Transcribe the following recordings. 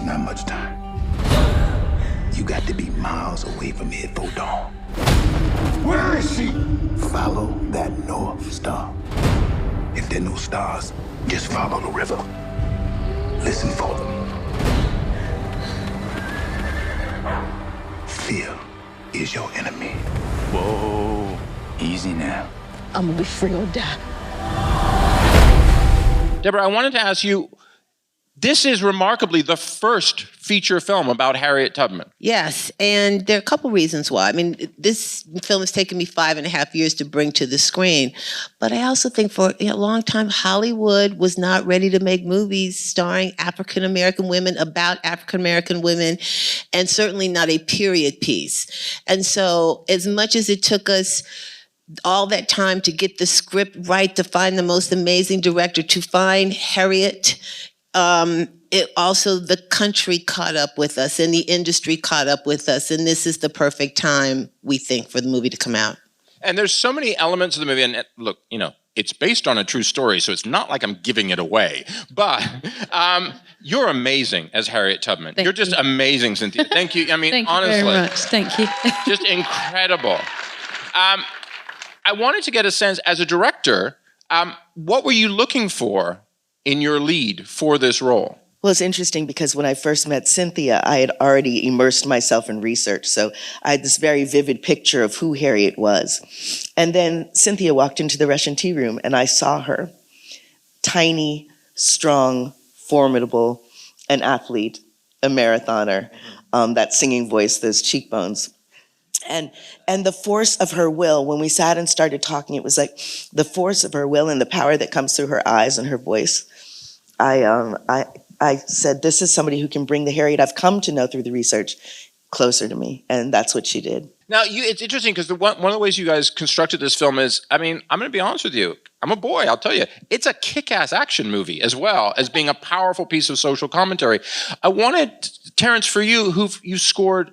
not much time. You got to be miles away from here before dawn. Where is she? Follow that North Star. If there are no stars, just follow the river. Listen for them. Fear is your enemy. Whoa. Easy now. I'm gonna be free or die. Deborah, I wanted to ask you, this is remarkably the first feature film about Harriet Tubman. Yes, and there are a couple reasons why. I mean, this film has taken me 5.5 years to bring to the screen, but I also think for a long time, Hollywood was not ready to make movies starring African-American women, about African-American women, and certainly not a period piece. And so as much as it took us all that time to get the script right, to find the most amazing director, to find Harriet, it also, the country caught up with us and the industry caught up with us. And this is the perfect time, we think, for the movie to come out. And there's so many elements of the movie. And look, you know, it's based on a true story, so it's not like I'm giving it away. But you're amazing as Harriet Tubman. You're just amazing, Cynthia. Thank you. I mean, Thank honestly. you very much. Thank you. Just incredible. I wanted to get a sense, as a director, what were you looking for in your lead for this role? Well, it's interesting because when I first met Cynthia, I had already immersed myself in research. So I had this very vivid picture of who Harriet was. And then Cynthia walked into the Russian tea room and I saw her. Tiny, strong, formidable, an athlete, a marathoner, that singing voice, those cheekbones. And the force of her will, when we sat and started talking, it was like the force of her will and the power that comes through her eyes and her voice. I said, this is somebody who can bring the Harriet I've come to know through the research closer to me. And that's what she did. Now, it's interesting because one of the ways you guys constructed this film is, I mean, I'm going to be honest with you. I'm a boy, I'll tell you. It's a kick-ass action movie as well as being a powerful piece of social commentary. I wanted, Terrence, for you, you scored,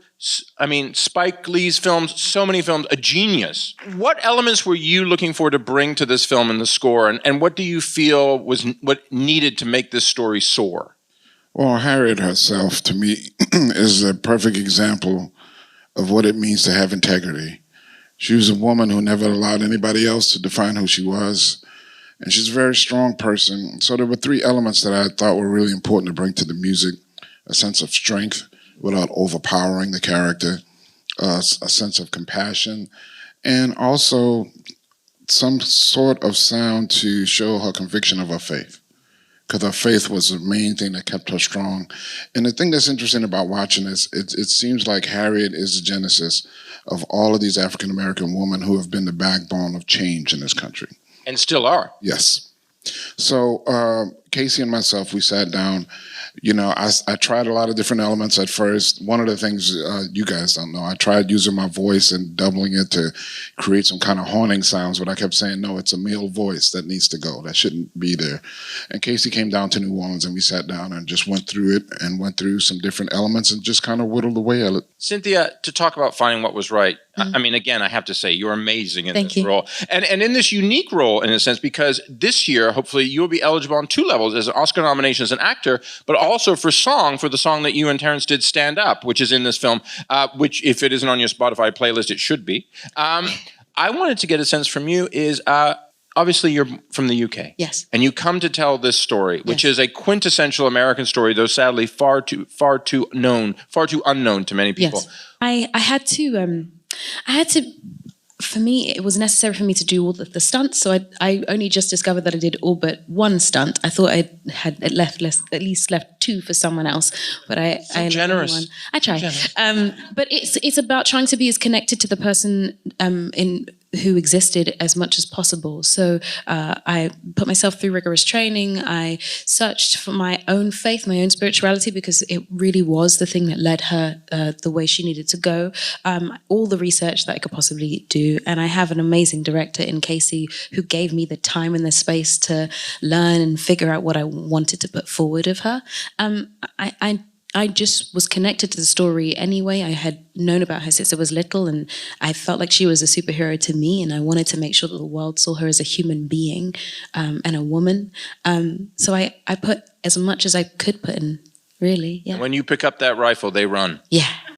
I mean, Spike Lee's films, so many films, a genius. What elements were you looking for to bring to this film in the score? And what do you feel was what needed to make this story soar? Well, Harriet herself, to me, is a perfect example of what it means to have integrity. She was a woman who never allowed anybody else to define who she was. And she's a very strong person. So there were three elements that I thought were really important to bring to the music: a sense of strength without overpowering the character, a sense of compassion, and also some sort of sound to show her conviction of her faith. Because her faith was the main thing that kept her strong. And the thing that's interesting about watching this, it seems like Harriet is the genesis of all of these African-American women who have been the backbone of change in this country. And still are. Yes. So Casey and myself, we sat down. You know, I tried a lot of different elements at first. One of the things you guys don't know, I tried using my voice and doubling it to create some kind of haunting sounds, but I kept saying, no, it's a male voice that needs to go. That shouldn't be there. And Casey came down to New Orleans and we sat down and just went through it and went through some different elements and just kind of whittled away at it. Cynthia, to talk about finding what was right, I mean, again, I have to say, you're amazing in this role. And in this unique role, in a sense, because this year, hopefully, you'll be eligible on two levels, as an Oscar nomination as an actor, but also for song, for the song that you and Terrence did, Stand Up, which is in this film, which, if it isn't on your Spotify playlist, it should be. I wanted to get a sense from you is, obviously, you're from the UK. Yes. And you come to tell this story, which is a quintessential American story, though sadly far too unknown to many people. Yes. I had to, for me, it was necessary for me to do all the stunts. So I only just discovered that I did all but one stunt. I thought I had at least left two for someone else, but I generous. One. I try. But it's about trying to be as connected to the person who existed as much as possible. So I put myself through rigorous training. I searched for my own faith, my own spirituality, because it really was the thing that led her the way she needed to go. All the research that I could possibly do. And I have an amazing director in Casey who gave me the time and the space to learn and figure out what I wanted to put forward of her. I just was connected to the story anyway. I had known about her since I was little, and I felt like she was a superhero to me, and I wanted to make sure that the world saw her as a human being and a woman. So I put as much as I could put in, really. Yeah. And when you pick up that rifle, they run. Yeah.